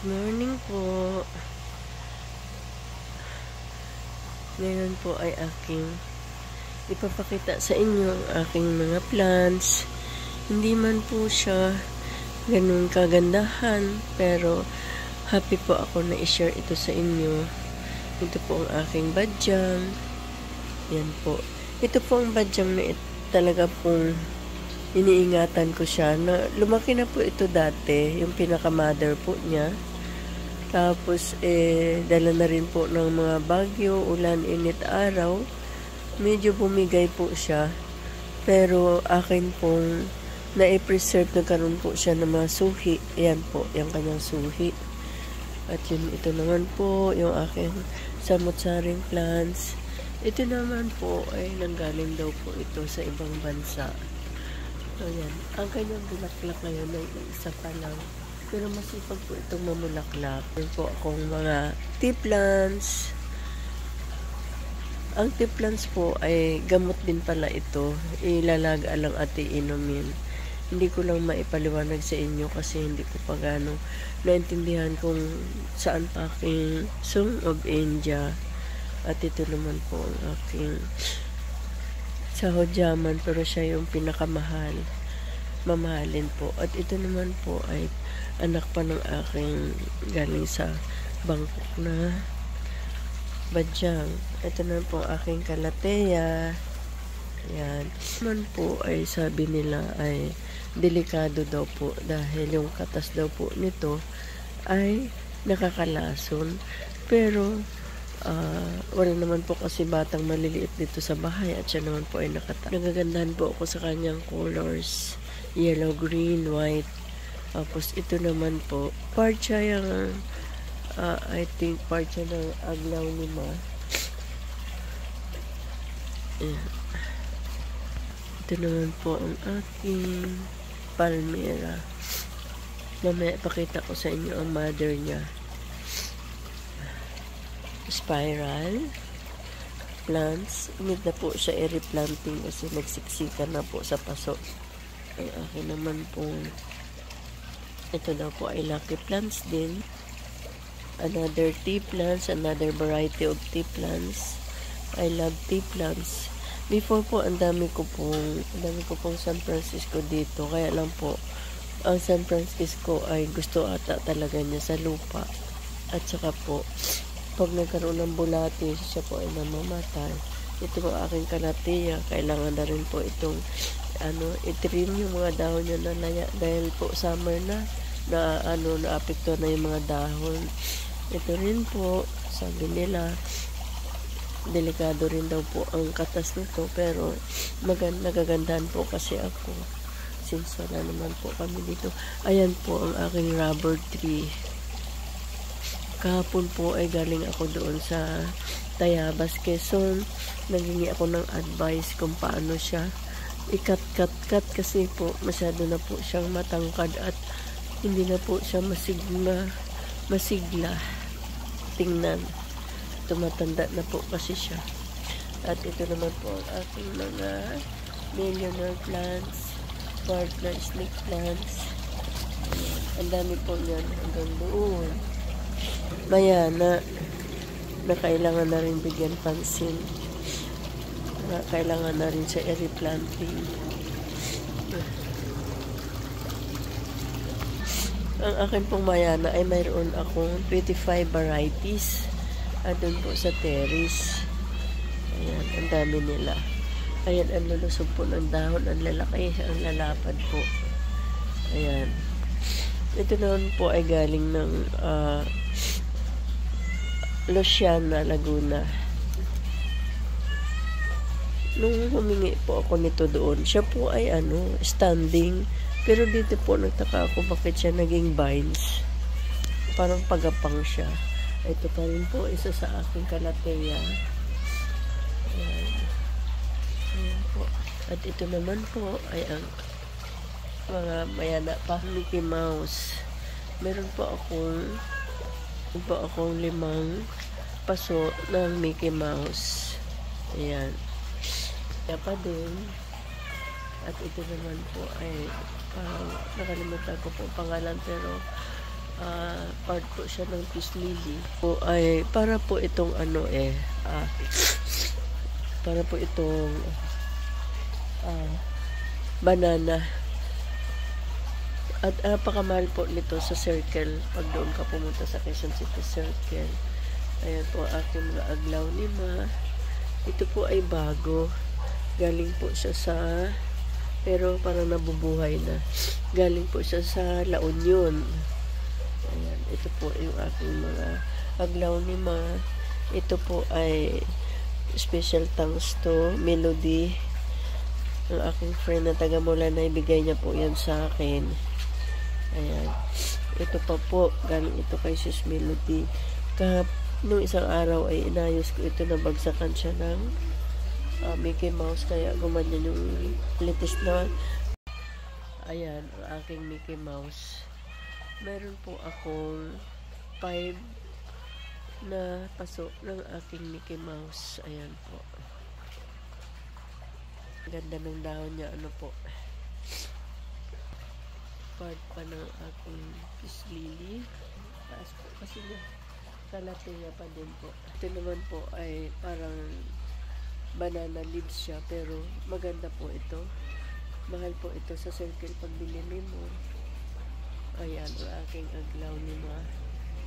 Morning po. Ngayon po ay aking ipapakita sa inyo ang aking mga plants. Hindi man po siya ganun kagandahan, pero happy po ako na i-share ito sa inyo. Ito po ang aking badyang. Yan po. Ito po ang badyang na talaga pong iniingatan ko siya. Lumaki na po ito dati, yung pinaka-mother po niya. Tapos, dala na rin po ng mga bagyo, ulan, init, araw. Medyo bumigay po siya. Pero akin pong na-preserve, nagkaroon po siya ng mga suhi. Ayan po, yung kanyang suhi. At yun, ito naman po, yung aking samot-saring plants. Ito naman po ay nanggaling daw po ito sa ibang bansa. Ayan, ang kanyang bulaklak ngayon ay isa pa lang. Pero masipag po itong mamulaklak. Meron po akong mga tea plants. Ang tea plants po ay gamot din pala ito. Ilalaga lang at iinumin. Hindi ko lang maipaliwanag sa inyo kasi hindi ko pa gano'ng naintindihan kung saan pa aking Song of India. At ito naman po ang aking Sahodyaman, pero siya yung pinakamahal. Mamahalin po. At ito naman po ay anak pa ng aking galing sa Bangkok na badyang. Ito naman po ang aking Calathea. Yan. Man po ay sabi nila ay delikado daw po dahil yung katas daw po nito ay nakakalason. Pero wala naman po kasi batang maliliit dito sa bahay at siya naman po ay nagagandahan po ako sa kanyang colors. Yellow, green, white. Tapos ito naman po, part siya yung, I think part siya ng aglaw lima. Ayan. Ito naman po ang aking palmera. Mamaya pakita ko sa inyo ang mother niya. Spiral plants. Need na po siya i-replanting kasi nagsiksikan na po sa paso. Ang akin naman po, ito daw po ay lucky plants din. Another tea plants, another variety of tea plants. I love tea plants. Before po, ang dami ko pong San Francisco dito. Kaya lang po, ang San Francisco ay gusto ata talaga niya sa lupa. At saka po, pag nagkaroon ng bulati, siya po ay namamatay. Ito po aking Calathea. Kailangan na rin po itong i-trim yung mga dahon niya na laya dahil po summer na naapekto na yung mga dahon. Ito rin po, sabi nila, delikado rin daw po ang katas nito, pero nagagandahan po kasi ako since wala naman po kami dito. Ayan po ang aking rubber tree. Kahapon po ay galing ako doon sa Tayabas, Quezon. Naghingi ako ng advice kung paano siya i-cut kasi po masyado na po siyang matangkad at hindi na po siya masigla tingnan. Tumatanda na po kasi siya. At ito naman po ang aking mga millionaire plants, partner snake plants. Ayan. Ang dami po yan hanggang doon. Mayana na kailangan na rin bigyan pansin. Kailangan na rin siya i-replanting. Ang akin pong mayana ay mayroon akong 25 varieties. Doon po sa terrace. Ayan, ang dami nila. Ayan, ang lulusog po ng dahon. Ang lalaki, ang lalapad po. Ayan. Ito naman po ay galing ng Luciana, Laguna. Nung humingi po ako nito doon, siya po ay standing. Pero dito po nagtaka ako bakit siya naging vines. Parang pagapang siya. Ito pa rin po, isa sa aking Calathea. Ayan. Ayan po. At ito naman po ay ang mga mayana pa, Mickey Mouse. Meron po akong 5 paso ng Mickey Mouse. Ayan. Kaya pa din. At ito naman po ay nakalimutan ko po pangalan, pero part po siya ng peace lily. Po ay para po itong para po itong banana. At napakamahal po nito sa Circle. Pag doon ka pumunta sa Quezon City Circle. Ayan po aking mga aglaw ni Ma. Ito po ay bago. Galing po siya sa, pero parang nabubuhay na. Galing po siya sa La Union. Ayan, ito po yung aking mga aglaw ni Ma. Ito po ay special thanks to Melody. Ang aking friend na taga Mulan na ibigay niya po yan sa akin. Ayan. Ito pa po, galing ito kay Sis Melody. Nung isang araw ay inayos ko ito, nabagsakan siya ng Mickey Mouse, kaya gumanyan yung litis na. Ayan, ang aking Mickey Mouse. Meron po akong 5 na paso ng aking Mickey Mouse. Ayan po. Ganda ng dahon niya, ano po. Part pa ng aking peace lily. Taas po kasi niya. Kalate niya pa din po. Ito naman po ay parang banana leaves siya, pero maganda po ito. Mahal po ito sa Circle pag binili mo. Ayan, ang aking aglaw ni Ma.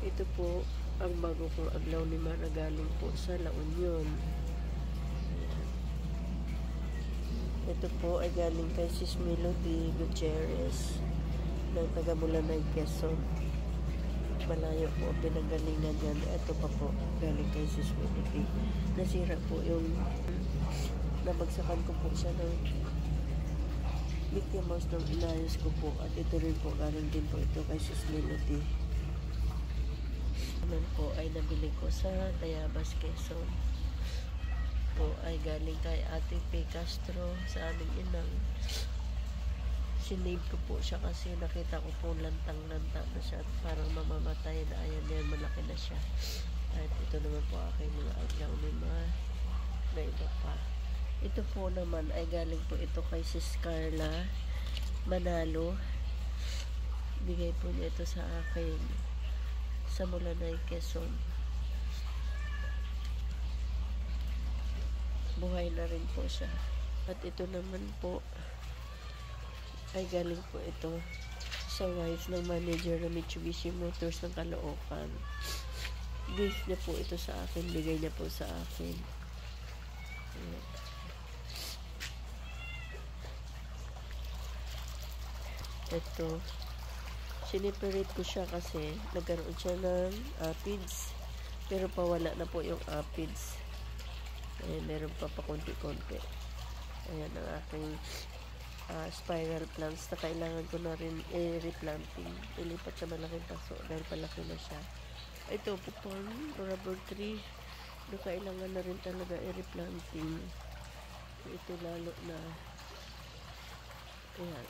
Ito po ang bago kong aglaw ni Ma na galing po sa La Union. Ayan. Ito po ay galing kay Sis Melody Gutierrez ng taga Mulanay, Quezon. Malayo po ang pinanggalingan yan. Ito pa po galing kay Sis Melody. Nasira po yung nabagsakan ko po siya ng Mickey Mouse ng inayos ko po. At ito rin po, galing din po ito kay Sis Melody. Naman po ay nabili ko sa Tayabas, Quezon. Po ay galing kay Ate P. Castro sa aming inang. Sinave ko po siya kasi nakita ko po lantang-lanta na siya at parang mamamatay na. Ayan yan, malaki na siya. At ito naman po aking mga aglaw ni Ma na iba pa. Ito po naman ay galing po ito kay Sis Carla Manalo. Bigay po niya ito sa akin sa Mulanay, Quezon. Buhay na rin po siya. At ito naman po ay galing po ito sa wife ng manager ng Mitsubishi Motors ng Caloocan. Gift niya po ito sa akin. Bigay niya po sa akin. Ito. Siniperate ko siya kasi nagkaroon siya ng aphids. Pero pawala na po yung aphids. Ayan, meron pa konti-konti. Ayan ang aking spiral plants na kailangan ko na rin replanting. Ilipat sa malaking paso dahil palaki na siya. Ito po pong rubber tree na kailangan na rin talaga replanting. Ito lalo na ayan.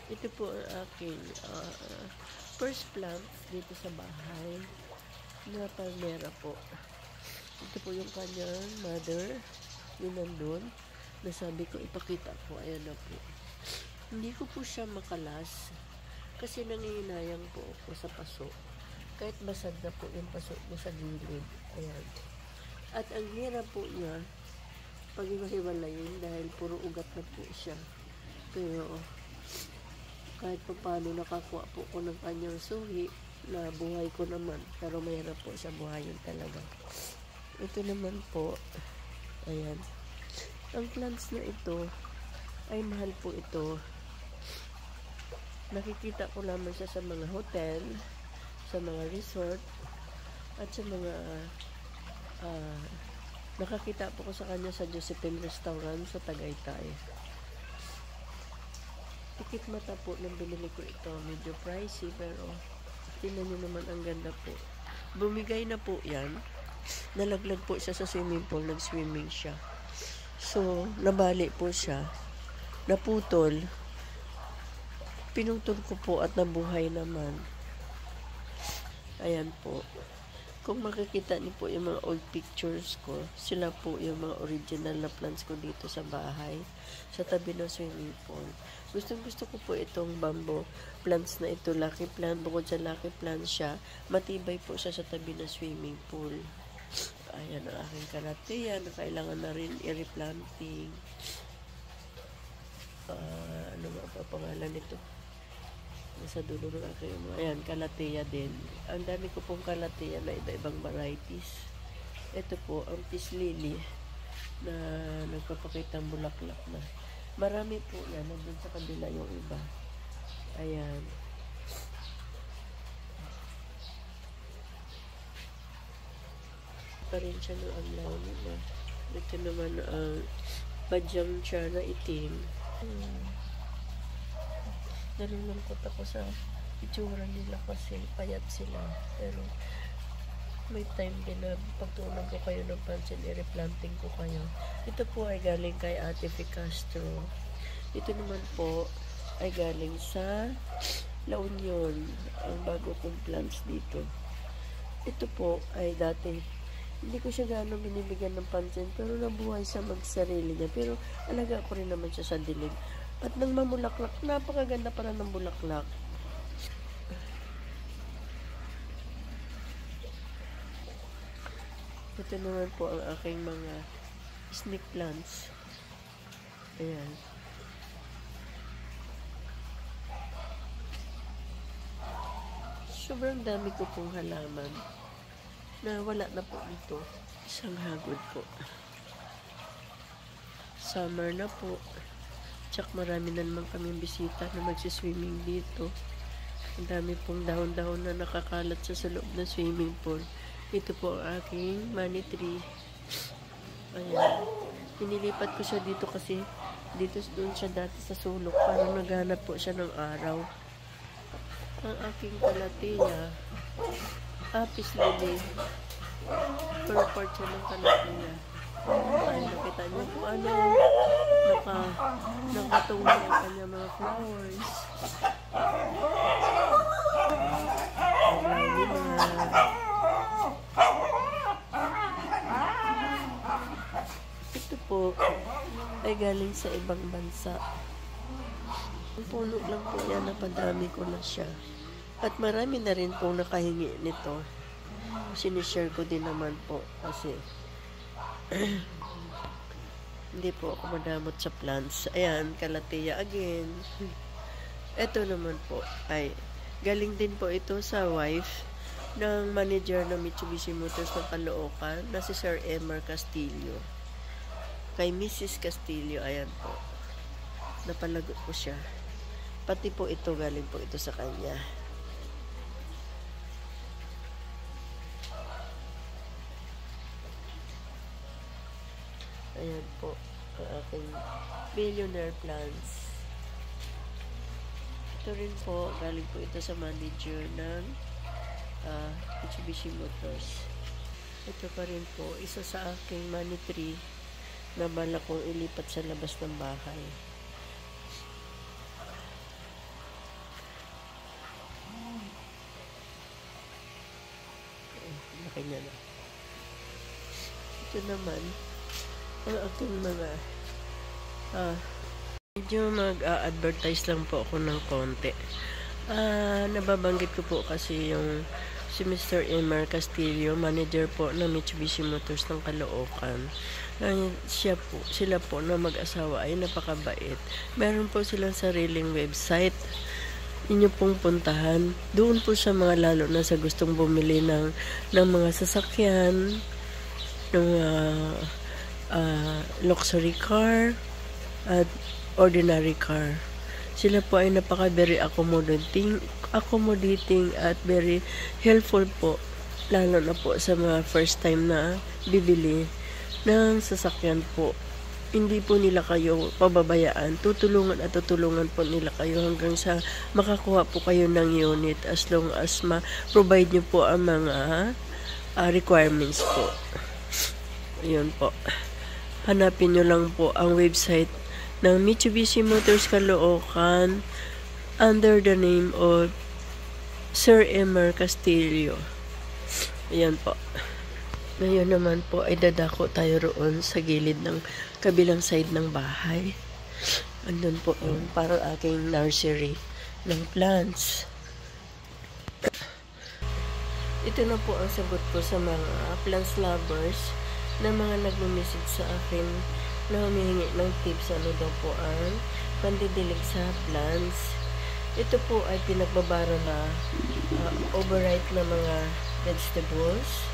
Ito po ang aking first plant dito sa bahay na palmera po. Ito po yung kanyang mother yun nandun. Nasabi ko, ipakita ko. Ayan na po. Hindi ko po siya makalas kasi nangihinayang po ako sa paso. Kahit basag na po yung paso niya sa gilid. Ayan. At ang hirap po niya pag hiwalayin dahil puro ugat na po siya. Pero kahit pa paano nakakuha po ko ng kanyang suhi na buhay ko naman. Pero mahirap po siya buhayin talaga. Ito naman po. Ayan. Ang plants na ito ay mahal po ito. Nakikita ko lamang siya sa mga hotel, sa mga resort, at sa mga nakakita po ko sa kanya sa Josephine Restaurant sa Tagaytay. Tikit mata po nang binili ko ito. Medyo pricey pero tingnan nyo naman ang ganda po. Bumigay na po yan. Nalaglag po siya sa swimming pool. Nag-swimming siya. So, nabali po siya. Naputol. Pinutol ko po at nabuhay naman. Ayan po. Kung makikita niyo po yung mga old pictures ko, sila po yung mga original na plants ko dito sa bahay, sa tabi ng swimming pool. Gustong-gusto ko po itong bamboo plants na ito, lucky plant. Bukod sa lucky plant siya, matibay po siya sa tabi ng swimming pool. Ayan ang aking kalatea na kailangan na rin i-replanting. Ano nga pa pangalan nito? Nasa dulo ng aking ayan, kalatea din. Ang dami ko pong kalatea na iba-ibang varieties. Ito po, ang peace lily na nagpapakita ng bulaklak na. Marami po yan. Nandun sa kabila yung iba. Ayan. Pa rin siya ng aglaw nila. Ito naman ang badyang siya na itim. Nalulungkot ako sa itsura nila kasi payat sila. Pero may time din na pagtuunan ko kayo ng pansin, i-replanting ko kayo. Ito po ay galing kay Ate Fi Castro. Ito naman po ay galing sa La Union, ang bago kong plants dito. Ito po ay dati hindi ko siya gano'ng binibigyan ng pansin, pero nabuhay sa magsarili niya. Pero alaga ko rin naman siya sa dilim. At nang mamulaklak, napakaganda para ng bulaklak. Ito naman po ang aking mga snake plants. Ayan. Sobrang dami ko pong halaman na wala na po dito. Isang hagod po. Summer na po. Tsak marami na naman kaming bisita na magsiswimming dito. Ang dami pong dahon-dahon na nakakalat sa loob ng swimming pool. Ito po ang aking money tree. Ayan. Pinilipat ko siya dito kasi doon siya dati sa sulok. Parang naghanap po siya ng araw. Ang aking kalatea. Peace lily. Pero part siya ng kalatea. Ay, nakita niyo po ano. Nakatungin ang kanya mga flowers. Ito po ay galing sa ibang bansa. Ang puno lang po yan, napadami ko na siya. At marami na rin pong nakahingi nito. Sinishare ko din naman po kasi hindi po ako madamot sa plants. Ayan, kalatea again. Ito naman po ay galing din po ito sa wife ng manager ng Mitsubishi Motors ng Caloocan na si Sir Emer Castillo. Kay Mrs. Castillo, ayan po. Napalagot ko siya. Pati po ito, galing po ito sa kanya. Ayan po, ang aking millionaire plants. Ito rin po, galing po ito sa manager ng Mitsubishi Motors. Ito pa rin po, isa sa aking money tree na bala kong ilipat sa labas ng bahay. Laki niya na. Ito naman, ang aking mga medyo mag-advertise lang po ako ng konti. Nababanggit ko po kasi yung si Mr. Emer Castillo, manager po ng Mitsubishi Motors ng Caloocan. Sila po na mag-asawa ay napakabait. Meron po silang sariling website. Inyo pong puntahan. Doon po sa mga lalo na sa gustong bumili ng mga sasakyan, ng luxury car at ordinary car. Sila po ay napaka very accommodating at very helpful po, lalo na po sa mga first time na bibili ng sasakyan po. Hindi po nila kayo pababayaan, tutulungan po nila kayo hanggang sa makakuha po kayo ng unit as long as ma-provide nyo po ang mga requirements po. Yun po. Hanapin nyo lang po ang website ng Mitsubishi Motors Caloocan under the name of Sir Emer Castillo. Ayan po. Ngayon naman po ay dadako tayo roon sa gilid ng kabilang side ng bahay. Andun po yung parang aking nursery ng plants. Ito na po ang sagot ko sa mga plants lovers na mga nagme-message sa akin na humihingi ng tips ano daw po ang pandidilig sa plants. Ito po ay pinagbabara na overripe na mga vegetables,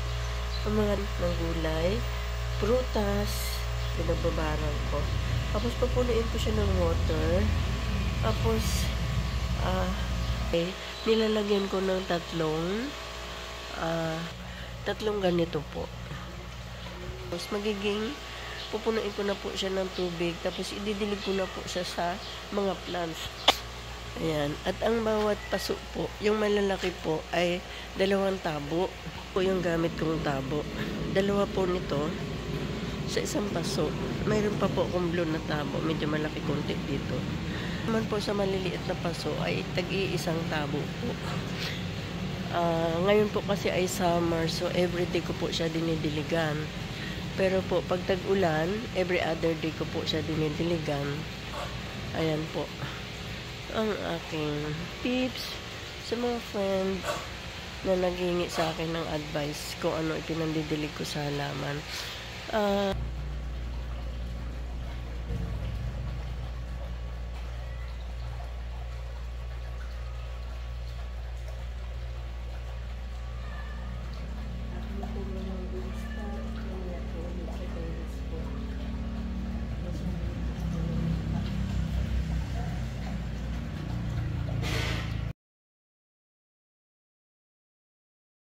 ang mga ng gulay, prutas, pinagbabaran ko. Tapos papunuin ko siya ng water. Tapos nilalagyan ko ng tatlong ganito po. Tapos pupunuin ko na po siya ng tubig. Tapos ididilig ko na po siya sa mga plants. Ayan. At ang bawat paso po, yung malalaki po ay 2 tabo. Po yung gamit kong tabo. 2 po nito sa isang paso. Mayroon pa po akong blue na tabo. Medyo malaki konti dito. Naman po sa maliliit na paso ay tag-iisang tabo po. Ngayon po kasi ay summer, so everyday ko po siya dinidiligan. Pero po, pag tag-ulan, every other day ko po siya dinidiligan. Ayan po ang aking tips sa mga friends na naghingi sa akin ng advice kung ano ipinandidilig ko sa halaman.